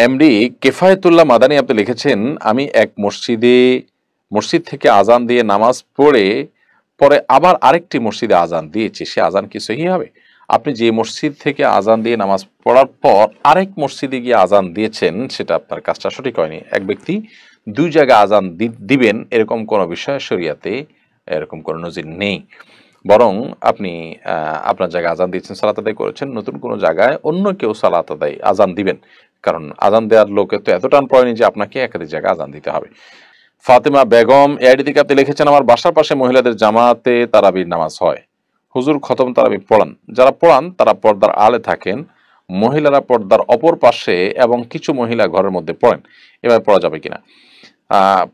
MD Kefayetullah Madani আপনি লিখেছেন, আমি এক মসজিদ থেকে আজান দিয়ে নামাজ পরে আবার আরেকটি মসজিদে আজান দিয়েছি, সে আজান কি সহিহ হবে? আপনি যে মসজিদ থেকে আজান দিয়ে নামাজ পড়ার পর আরেক মসজিদে গিয়ে আজান দিয়েছেন, সেটা আপনার কাজটা সঠিক হয়নি। এক ব্যক্তি দুই জায়গায় আজান দিবেন এরকম কোনো বিষয় শরিয়াতে এরকম কোনো নজির নেই। বরং আপনি আপনার জায়গায় আজান দিচ্ছেন, সালাত আদায় করেছেন, নতুন কোনো জায়গায় অন্য কেউ সালাত আদায় আজান দিবেন, কারণ আজান দেওয়ার লোকের তো এত টান পড়েনি যে আপনাকে একাধিক জায়গায় আজান দিতে হবে। ফাতেমা বেগম এআইডি থেকে আপনি লিখেছেন, আমার বাসার পাশে মহিলাদের জামাতে তারাবির নামাজ হয়, হুজুর খতম তারাবি পড়ান, যারা পড়ান তারা পর্দার আড়ালে থাকেন, মহিলারা পর্দার অপর পাশে এবং কিছু মহিলা ঘরের মধ্যে পড়েন, এভাবে পড়া যাবে কিনা?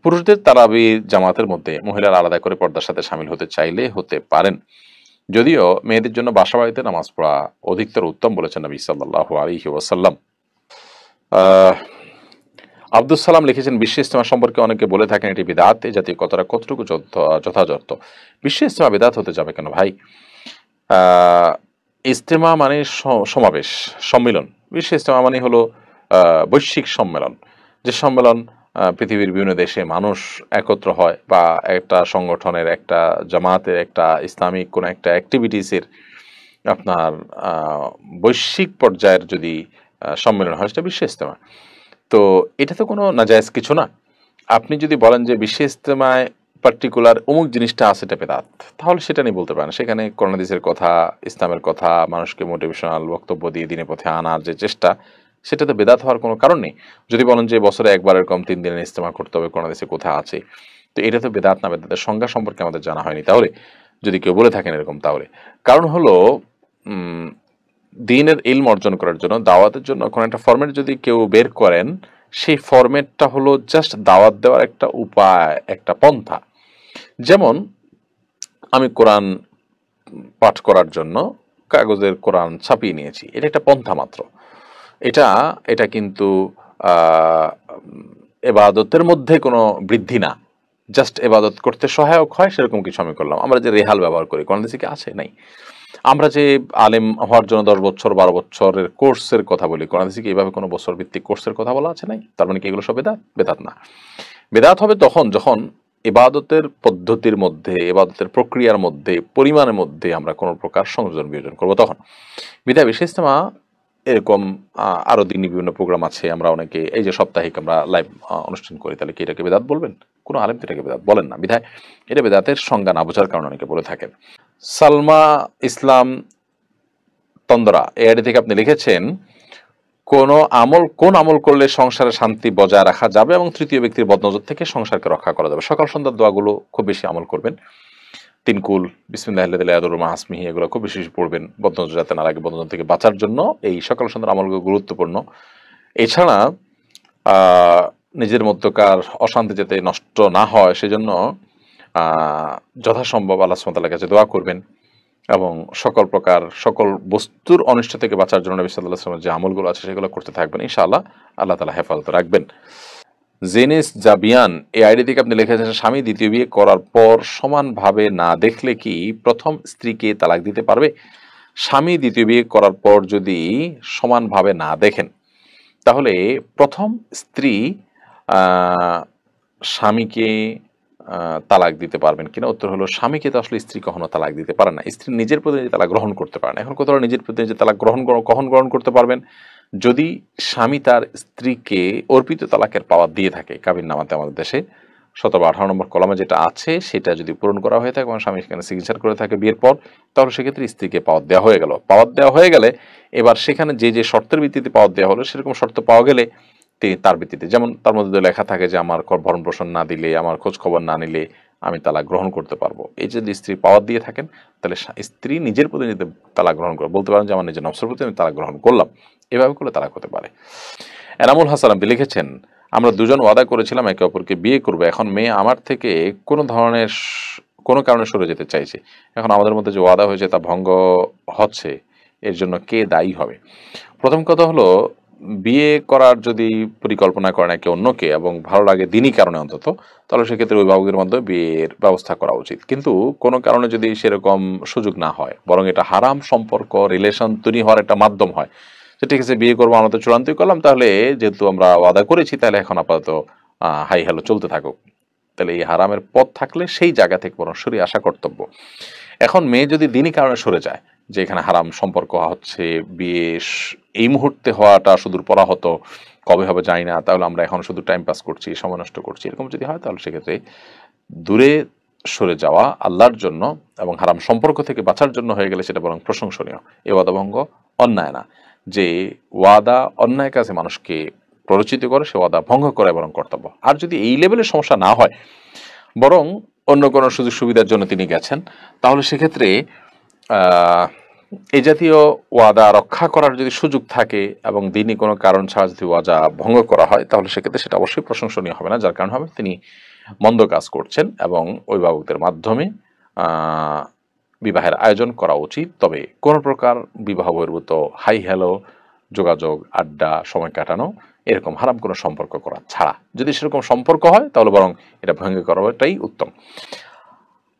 পুরুষদের তারাবি জামাতের মধ্যে মহিলারা আলাদা করে পর্দার সাথে সামিল হতে চাইলে হতে পারেন, যদিও মেয়েদের জন্য বাসা বাড়িতে নামাজ পড়া অধিকতর উত্তম বলেছেন নবী সাল্লাল্লাহু আলাইহি ওয়াসাল্লাম। আব্দুল সালাম লিখেছেন, বিশ্ব ইজতেমা সম্পর্কে অনেকে বলে থাকেন এটি বিদআত, এ জাতীয় কথাটা কতটুকু যথাযথ? বিশ্ব ইজতেমা বিদআত হতে যাবে কেন ভাই? ইজতেমা মানে সমাবেশ, সম্মিলন। বিশ্ব ইজতেমা মানে হলো বৈশ্বিক সম্মেলন, যে সম্মেলন পৃথিবীর বিভিন্ন দেশে মানুষ একত্র হয়, বা একটা সংগঠনের, একটা জামাতের, একটা ইসলামিক কোনো একটা অ্যাক্টিভিটিসের আপনার বৈশ্বিক পর্যায়ের যদি সম্মেলন হয়, সেটা বিশ্ব ইজতেমা। তো এটা তো কোনো নাজায়েজ কিছু না। আপনি যদি বলেন যে বিশ্ব ইজতেমায় পার্টিকুলার অমুক জিনিসটা আছে এটা বেদাত, তাহলে সেটা নিয়ে বলতে পারেন। সেখানে কোরআন হাদিসের কথা, ইসলামের কথা, মানুষকে মোটিভেশনাল বক্তব্য দিয়ে দিনের পথে আনার যে চেষ্টা, সেটা তো বেদাত হওয়ার কোনো কারণ নেই। যদি বলেন যে বছরে একবার এরকম 3 দিনের ইজতেমা করতে হবে, কোরআন হাদিসে কোথায় আছে, তো এটা তো বেদাত না, বেদাতের সংজ্ঞা সম্পর্কে আমাদের জানা হয়নি। তাহলে যদি কেউ বলে থাকেন এরকম, তাহলে কারণ হলো দ্বীনের ইলম অর্জন করার জন্য, দাওয়াতের জন্য কোনো একটা ফরম্যাট যদি কেউ বের করেন, সেই ফরম্যাটটা হলো জাস্ট দাওয়াত দেওয়ার একটা উপায়, একটা পন্থা। যেমন আমি কোরআন পাঠ করার জন্য কাগজের কোরআন ছাপিয়ে নিয়েছি, এটা একটা পন্থা মাত্র। এটা কিন্তু এবাদতের মধ্যে কোনো বৃদ্ধি না, জাস্ট এবাদত করতে সহায়ক হয় সেরকম কিছু আমি করলাম। আমরা যে রেহাল ব্যবহার করি, কোরআন হাদিসে কি আছে? নাই। আমরা যে আলেম হওয়ার জন্য 10 বছর 12 বছরের কোর্সের কথা বলি, কোরআন হাদিসে কি এইভাবে কোনো বছর ভিত্তিক কোর্সের কথা বলা আছে? নাই। তার মানে কি এগুলো সব বেদাত? বেদাত না। বেদাত হবে তখন যখন ইবাদতের পদ্ধতির মধ্যে, ইবাদতের প্রক্রিয়ার মধ্যে, পরিমাণের মধ্যে আমরা কোনো প্রকার সংযোজন বিয়োজন করবো, তখন। বিধায় বিশেষ ইজতেমা এরকম আরো দিনই বিভিন্ন প্রোগ্রাম আছে, আমরা অনেকে এই যে সাপ্তাহিক আমরা লাইভ অনুষ্ঠান করি, তাহলে কি এটাকে বেদাত বলবেন? কোনো আলেম তো এটাকে বেদাত বলেন না। বিধায় এটা বেদাতের সংজ্ঞা না বোঝার কারণে অনেকে বলে থাকেন। সালমা ইসলাম তন্দরা এআইডি থেকে আপনি লিখেছেন, কোন আমল করলে সংসারে শান্তি বজায় রাখা যাবে এবং তৃতীয় ব্যক্তির বদনজর থেকে সংসারকে রক্ষা করা যাবে? সকাল সন্ধ্যার দোয়াগুলো খুব বেশি আমল করবেন, তিনকুল, বিসমিল্লাহিল্লাযী হাসমিহি, এগুলো খুব বেশি পড়বেন, বদনজর যাতে না লাগে, বদনজর থেকে বাঁচার জন্য এই সকাল সন্ধ্যার আমলগুলো গুরুত্বপূর্ণ। এছাড়া নিজের মধ্যকার অশান্তি যাতে নষ্ট না হয় সেজন্য যথাসম্ভব আল্লাহ সুবহানাহু ওয়া তাআলার কাছে দোয়া করবেন, এবং সকল বস্তুর অনিষ্ট থেকে বাঁচার জন্য নবী সাল্লাল্লাহু আলাইহি ওয়াসাল্লামের যে আমলগুলো আছে সেগুলো করতে থাকবেন, ইনশাআল্লাহ আল্লাহ তাআলা হেফাজত রাখবেন। জেনেস জাবিয়ান এই আইডি থেকে আপনি লিখেছেন, স্বামী দ্বিতীয় বিয়ে করার পর সমানভাবে না দেখলে কি প্রথম স্ত্রীকে তালাক দিতে পারবে? স্বামী দ্বিতীয় বিয়ে করার পর যদি সমানভাবে না দেখেন, তাহলে প্রথম স্ত্রী স্বামীকে তালাক দিতে পারবেন কিনা? উত্তর হলো, স্বামীকে তো আসলে স্ত্রী কখনো তালাক দিতে পারে না, স্ত্রী নিজের প্রতি নিজে তালাক গ্রহণ করতে পারে না। এখন কোথাও নিজের প্রতি নিজে তালাক কখন গ্রহণ করতে পারবেন? যদি স্বামী তার স্ত্রীকে অর্পিত তালাকের পাওয়ার দিয়ে থাকে, কাবিন নামাতে আমাদের দেশে 17-18 নম্বর কলামে যেটা আছে সেটা যদি পূরণ করা হয়ে থাকে এবং স্বামী সেখানে সিগনেচার করে থাকে বিয়ের পর, তাহলে সেক্ষেত্রে স্ত্রীকে পাওয়ার দেওয়া হয়ে গেল। পাওয়ার দেওয়া হয়ে গেলে এবার সেখানে যে শর্তের ভিত্তিতে পাওয়ার দেওয়া হলো, সেরকম শর্ত পাওয়া গেলে তার ভিত্তিতে, যেমন তার মধ্যে লেখা থাকে যে আমার ভরণ পোষণ না দিলে, আমার খোঁজ খবর না নিলে আমি তালাক গ্রহণ করতে পারবো। এই যদি স্ত্রী পাওয়ার দিয়ে থাকেন, তাহলে স্ত্রী নিজের প্রতি নিজে তালাক গ্রহণ করে বলতে পারেন যে আমার নিজের নফসের প্রতি আমি তালাক গ্রহণ করলাম, এভাবে করলে তালাক হতে পারে। এনামুল হাসান আপনি লিখেছেন, আমরা দুজন ওয়াদা করেছিলাম একে অপরকে বিয়ে করবো, এখন মেয়ে আমার থেকে কোনো কারণে সরে যেতে চাইছে, এখন আমাদের মধ্যে যে ওয়াদা হয়েছে তা ভঙ্গ হচ্ছে, এর জন্য কে দায়ী হবে? প্রথম কথা হলো, বিয়ে করার যদি পরিকল্পনা করে না কেউ অন্যকে এবং ভালো লাগে দিনই কারণে অন্তত, তাহলে সেক্ষেত্রে অভিভাবকের মাধ্যমে বিয়ের ব্যবস্থা করা উচিত। কিন্তু কোনো কারণে যদি সেরকম সুযোগ না হয়, বরং এটা হারাম সম্পর্ক, রিলেশন তৈরি হওয়ার একটা মাধ্যম হয়, যে ঠিক আছে বিয়ে করবো, আমরা তো চূড়ান্তই করলাম, তাহলে যেহেতু আমরা ওয়াদা করেছি তাহলে এখন আপাতত হাই হ্যালো চলতে থাকুক। তাহলে এই হারামের পথ থাকলে সেই জায়গা থেকে বরং সরে আসা কর্তব্য। এখন মেয়ে যদি দিনই কারণে সরে যায়, যে এখানে হারাম সম্পর্ক হচ্ছে, বিয়ে এই মুহূর্তে হওয়াটা সুদূর পরা হতো, কবে হবে জানি না, তাহলে আমরা এখন শুধু টাইম পাস করছি, সময় নষ্ট করছি, এরকম যদি হয় তাহলে সেক্ষেত্রে দূরে সরে যাওয়া আল্লাহর জন্য এবং হারাম সম্পর্ক থেকে বাঁচার জন্য হয়ে গেলে সেটা বরং প্রশংসনীয়। এ ওয়াদাভঙ্গ অন্যায় না। যে ওয়াদা অন্যায় কাজে মানুষকে প্ররোচিত করে, সে ওয়াদা ভঙ্গ করে বরং কর্তব্য। আর যদি এই লেভেলের সমস্যা না হয়, বরং অন্য কোনো সুযোগ সুবিধার জন্য তিনি গেছেন, তাহলে সেক্ষেত্রে এই জাতীয় ওয়াদা রক্ষা করার যদি সুযোগ থাকে এবং দিনই কোনো কারণ ছাড়া যদি ওয়াদা ভঙ্গ করা হয়, তাহলে সেক্ষেত্রে সেটা অবশ্যই প্রশংসনীয় হবে না। যার কারণ হবে তিনি মন্দ কাজ করছেন এবং অভিভাবকদের মাধ্যমে বিবাহের আয়োজন করা উচিত। তবে কোনো প্রকার বিবাহ বহির্ভূত হাই হ্যালো যোগাযোগ, আড্ডা, সময় কাটানো, এরকম হারাম কোনো সম্পর্ক করা ছাড়া। যদি সেরকম সম্পর্ক হয় তাহলে বরং এটা ভঙ্গ করাটাই উত্তম।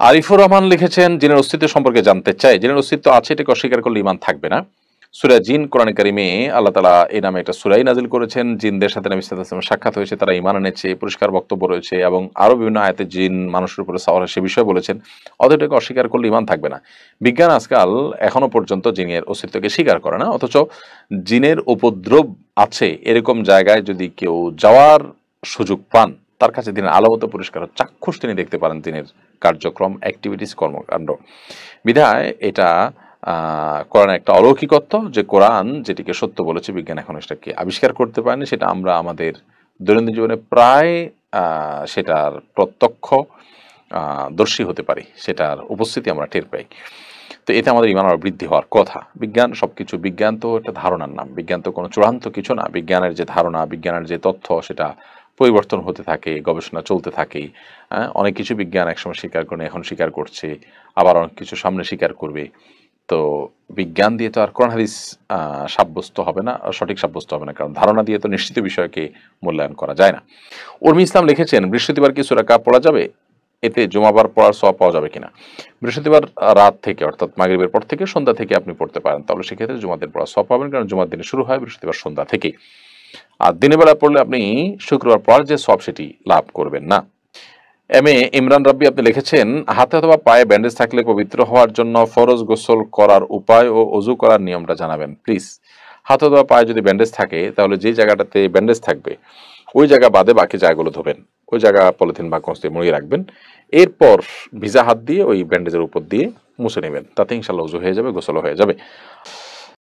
আরিফুর রহমান লিখেছেন, জিনের অস্তিত্ব সম্পর্কে জানতে চাই। জিনের অস্তিত্ব আছে, এটাকে অস্বীকার করলে ঈমান থাকবে না। সূরা জিন কোরআনে কারিমে আল্লাহ তাআলা এই নামে একটা সূরাই নাজিল করেছেন। জিনদের সাথে নবী সাল্লাল্লাহু আলাইহি ওয়াসাল্লাম সাক্ষাৎ হয়েছে, তারা ঈমান এনেছে, পরিষ্কার বক্তব্য রয়েছে এবং আরো বিভিন্ন আয়াতে জিন মানুষের উপরে সাওয়ার সে বিষয়ে বলেছেন। অতএটাকে অস্বীকার করলে ঈমান থাকবে না। বিজ্ঞান আজকাল এখনো পর্যন্ত জিনের অস্তিত্বকে স্বীকার করে না, অথচ জিনের উপদ্রব আছে এরকম জায়গায় যদি কেউ যাওয়ার সুযোগ পান, তার কাছে দিনের আলোমত পরিষ্কার চাক্ষুষ তিনি দেখতে পারেন দিনের কার্যক্রম, অ্যাক্টিভিটিস, কর্মকাণ্ড। বিধায় এটা কোরআনের একটা অলৌকিকত্ব, যে কোরআন যেটিকে সত্য বলেছে, বিজ্ঞান এখন সেটাকে আবিষ্কার করতে পারেনি। সেটা আমরা আমাদের দৈনন্দিন জীবনে প্রায় সেটার প্রত্যক্ষ দর্শী হতে পারি, সেটার উপস্থিতি আমরা টের পাই। তো এতে আমাদের ঈমান আরো বৃদ্ধি হওয়ার কথা। বিজ্ঞান সবকিছু, বিজ্ঞান তো একটা ধারণার নাম, বিজ্ঞান তো কোনো চূড়ান্ত কিছু না। বিজ্ঞানের যে ধারণা, বিজ্ঞানের যে তথ্য, সেটা পরিবর্তন হতে থাকে, গবেষণা চলতে থাকে। অনেক কিছু বিজ্ঞান একসময় স্বীকার করে, এখন স্বীকার করছে, আবার অনেক কিছু সামনে স্বীকার করবে। তো বিজ্ঞান দিয়ে তো আর কোরআন হাদিস সাব্যস্ত হবে না, সঠিক সাব্যস্ত হবে না, কারণ ধারণা দিয়ে তো নিশ্চিত বিষয়কে মূল্যায়ন করা যায় না। উর্মি ইসলাম লিখেছেন, বৃহস্পতিবার কি সূরা কাফ পড়া যাবে? এতে জুমাবার পড়ার সওয়াব পাওয়া যাবে কিনা? বৃহস্পতিবার রাত থেকে, অর্থাৎ মাগরিবের পর থেকে সন্ধ্যা থেকে আপনি পড়তে পারেন, তাহলে সেক্ষেত্রে জুমার দিন পড়ার সওয়াব পাবেন, কারণ জুমার দিনে শুরু হয় বৃহস্পতিবার সন্ধ্যা থেকে। আর দিনের বেলা পড়লে আপনি শুক্রবার পর যে সওয়াব সেটি লাভ করবেন না। এম এ ইমরান রাব্বি আপনি লিখেছেন, হাতে অথবা পায়ে ব্যান্ডেজ থাকলে পবিত্র হওয়ার জন্য ফরজ গোসল করার উপায় ও ওযু করার নিয়মটা জানাবেন প্লিজ। হাতে অথবা পায়ে যদি ব্যান্ডেজ থাকে, তাহলে যে জায়গাটাতে ব্যান্ডেজ থাকবে ওই জায়গা বাদে বাকি জায়গাগুলো ধোবেন, ওই জায়গা পলিথিন বা কঞ্চ দিয়ে মুড়িয়ে রাখবেন, এরপর ভিজা হাত দিয়ে ওই ব্যান্ডেজের উপর দিয়ে মুছে নেবেন, তাতে ইনশাআল্লাহ ওযু হয়ে যাবে, গোসলও হয়ে যাবে।